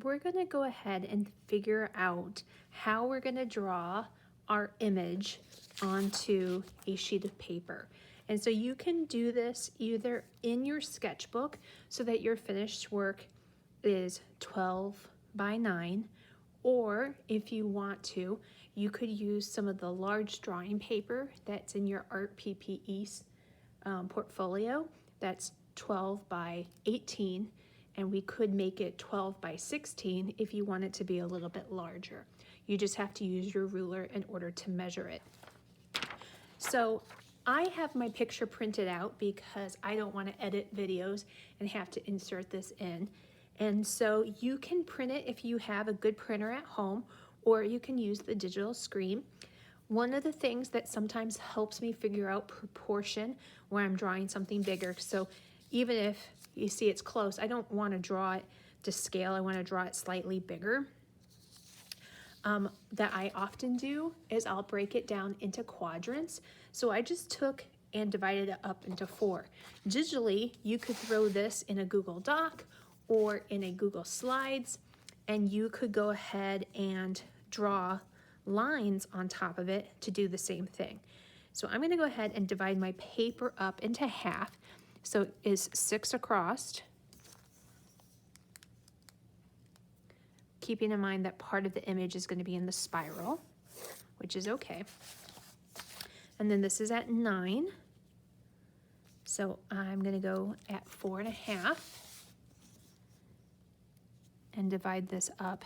we're going to go ahead and figure out how we're going to draw our image onto a sheet of paper. And so you can do this either in your sketchbook so that your finished work is 12 by 9, or if you want to, you could use some of the large drawing paper that's in your art PPE portfolio. That's 12 by 18, and we could make it 12 by 16 if you want it to be a little bit larger. You just have to use your ruler in order to measure it. So I have my picture printed out because I don't want to edit videos and have to insert this in. And so you can print it if you have a good printer at home, or you can use the digital screen. One of the things that sometimes helps me figure out proportion where I'm drawing something bigger, so even if you see it's close, I don't want to draw it to scale, I want to draw it slightly bigger. That I often do is I'll break it down into quadrants. So I just took and divided it up into 4. Digitally, you could throw this in a Google Doc or in a Google Slides, and you could go ahead and draw lines on top of it to do the same thing. So I'm going to go ahead and divide my paper up into half. So it is 6 across, keeping in mind that part of the image is going to be in the spiral, which is okay. And then this is at 9. So I'm going to go at 4.5 and divide this up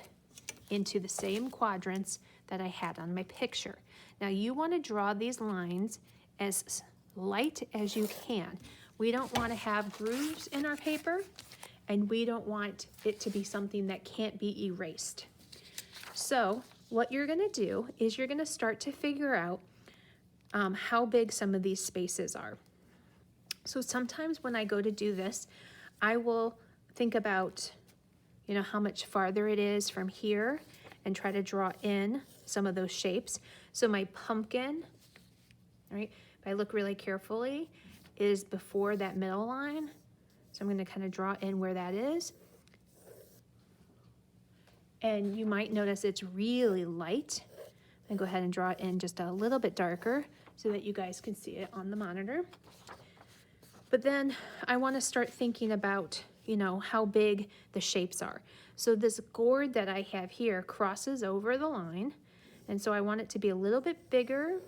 into the same quadrants that I had on my picture. Now you want to draw these lines as light as you can. We don't want to have grooves in our paper, and we don't want it to be something that can't be erased. So what you're going to do is you're going to start to figure out how big some of these spaces are. So sometimes when I go to do this, I will think about, you know, how much farther it is from here and try to draw in some of those shapes. So my pumpkin, right, if I look really carefully, is before that middle line. So I'm going to kind of draw in where that is. And you might notice it's really light. And go ahead and draw it in just a little bit darker so that you guys can see it on the monitor. But then I want to start thinking about, you know, how big the shapes are. So this gourd that I have here crosses over the line. And so I want it to be a little bit bigger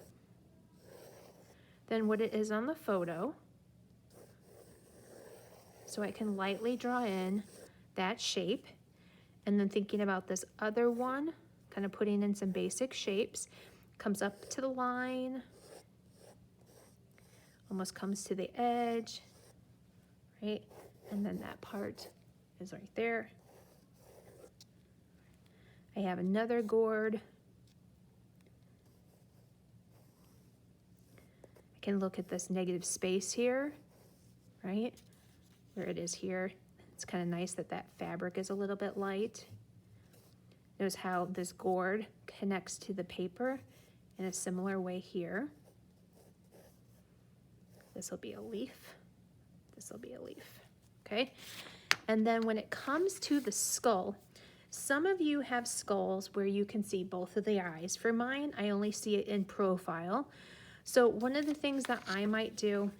than what it is on the photo. So I can lightly draw in that shape. And then thinking about this other one, kind of putting in some basic shapes, comes up to the line, almost comes to the edge, right? And then that part is right there. I have another gourd. I can look at this negative space here, right? Where it is here. It's kind of nice that that fabric is a little bit light. Notice how this gourd connects to the paper in a similar way here. This will be a leaf. This will be a leaf, okay? And then when it comes to the skull, some of you have skulls where you can see both of the eyes. For mine, I only see it in profile. So one of the things that I might do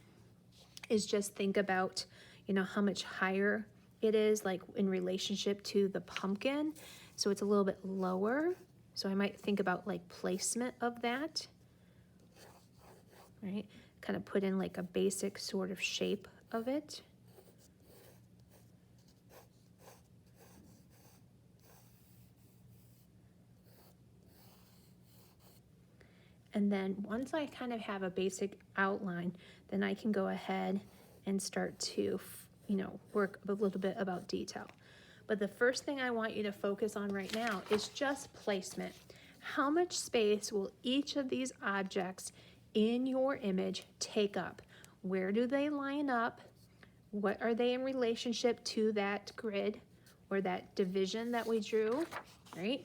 is just think about, you know, how much higher it is, like in relationship to the pumpkin. So it's a little bit lower. So I might think about like placement of that, right? Kind of put in like a basic sort of shape of it. And then once I kind of have a basic outline, then I can go ahead and start to, you know, work a little bit about detail. But the first thing I want you to focus on right now is just placement. How much space will each of these objects in your image take up? Where do they line up? What are they in relationship to that grid or that division that we drew, right?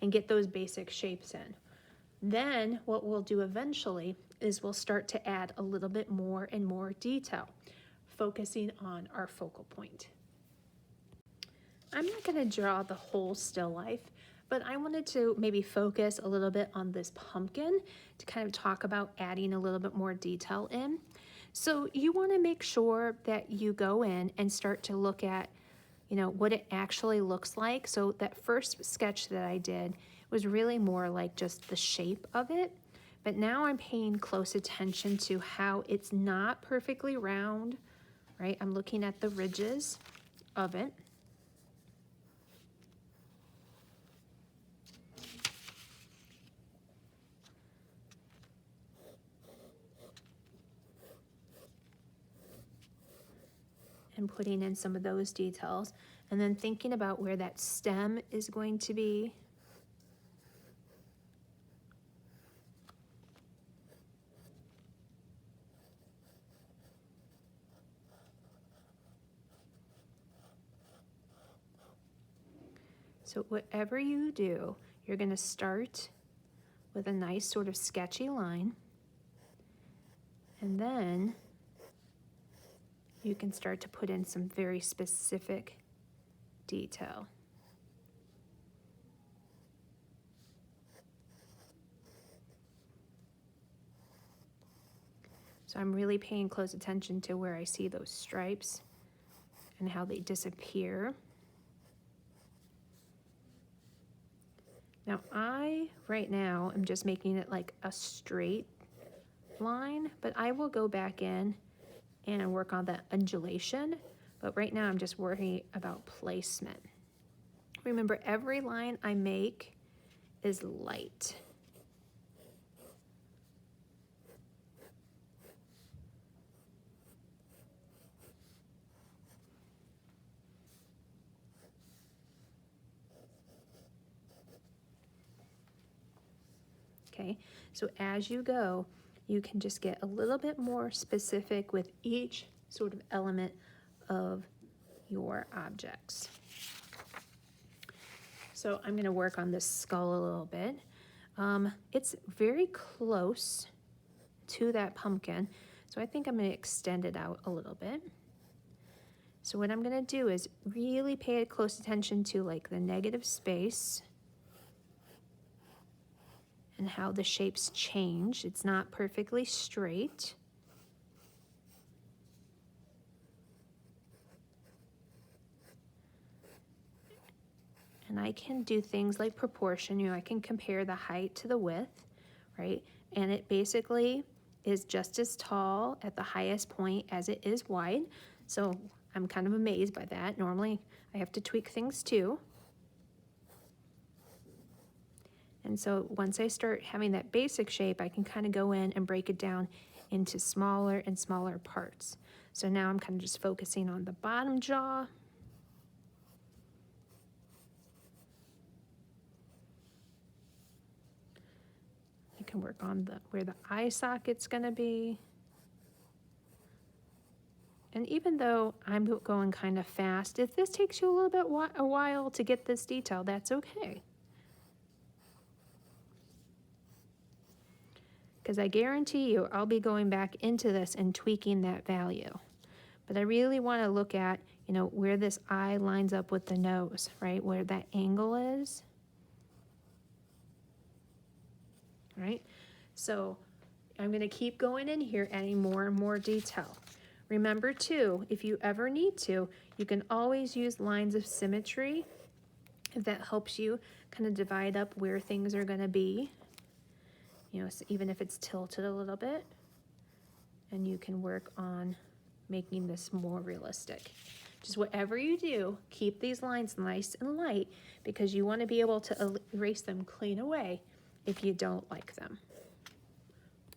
And get those basic shapes in. Then what we'll do eventually is we'll start to add a little bit more and more detail, focusing on our focal point. I'm not gonna draw the whole still life, but I wanted to maybe focus a little bit on this pumpkin to kind of talk about adding a little bit more detail in. So you wanna make sure that you go in and start to look at, you know, what it actually looks like. So that first sketch that I did was really more like just the shape of it. But now I'm paying close attention to how it's not perfectly round, right? I'm looking at the ridges of it. And putting in some of those details, and then thinking about where that stem is going to be. So whatever you do, you're going to start with a nice sort of sketchy line, and then you can start to put in some very specific detail. So I'm really paying close attention to where I see those stripes and how they disappear. Now right now, I'm just making it like a straight line, but I will go back in and work on that undulation. But right now I'm just worrying about placement. Remember, every line I make is light. Okay, so as you go, you can just get a little bit more specific with each sort of element of your objects. So I'm going to work on this skull a little bit. It's very close to that pumpkin, so I think I'm going to extend it out a little bit. So what I'm going to do is really pay close attention to like the negative space and how the shapes change. It's not perfectly straight. And I can do things like proportion. You know, I can compare the height to the width, right? And it basically is just as tall at the highest point as it is wide. So I'm kind of amazed by that. Normally I have to tweak things too. And so once I start having that basic shape, I can kind of go in and break it down into smaller and smaller parts. So now I'm kind of just focusing on the bottom jaw. I can work on where the eye socket's gonna be. And even though I'm going kind of fast, if this takes you a little bit a while to get this detail, that's okay. Because I guarantee you I'll be going back into this and tweaking that value. But I really want to look at, you know, where this eye lines up with the nose, right? Where that angle is. Right? So I'm going to keep going in here, adding more and more detail. Remember too, if you ever need to, you can always use lines of symmetry if that helps you kind of divide up where things are going to be. You know, so even if it's tilted a little bit, and you can work on making this more realistic. Just whatever you do, keep these lines nice and light because you want to be able to erase them clean away if you don't like them.